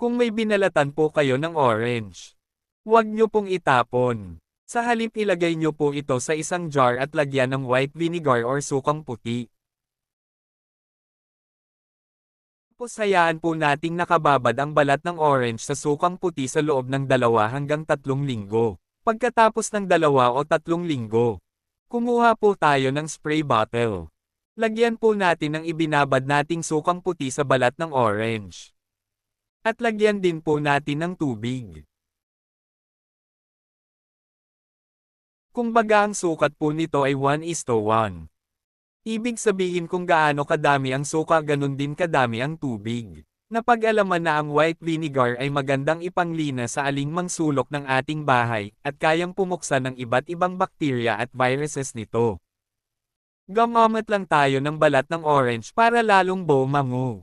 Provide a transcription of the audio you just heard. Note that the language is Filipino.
Kung may binalatan po kayo ng orange, huwag nyo pong itapon. Sa halip ilagay nyo po ito sa isang jar at lagyan ng white vinegar or sukang puti. Tapos hayaan po nating nakababad ang balat ng orange sa sukang puti sa loob ng 2 hanggang 3 linggo. Pagkatapos ng 2 o 3 linggo, kumuha po tayo ng spray bottle. Lagyan po natin ang ibinabad nating sukang puti sa balat ng orange. At lagyan din po natin ng tubig. Kumbaga ang sukat po nito ay 1:1. Ibig sabihin kung gaano kadami ang suka ganun din kadami ang tubig. Napag-alaman na ang white vinegar ay magandang ipanglina sa aling sulok ng ating bahay, at kayang pumuksa ng iba't ibang bakterya at viruses nito. Gumamit lang tayo ng balat ng orange para lalong bumango.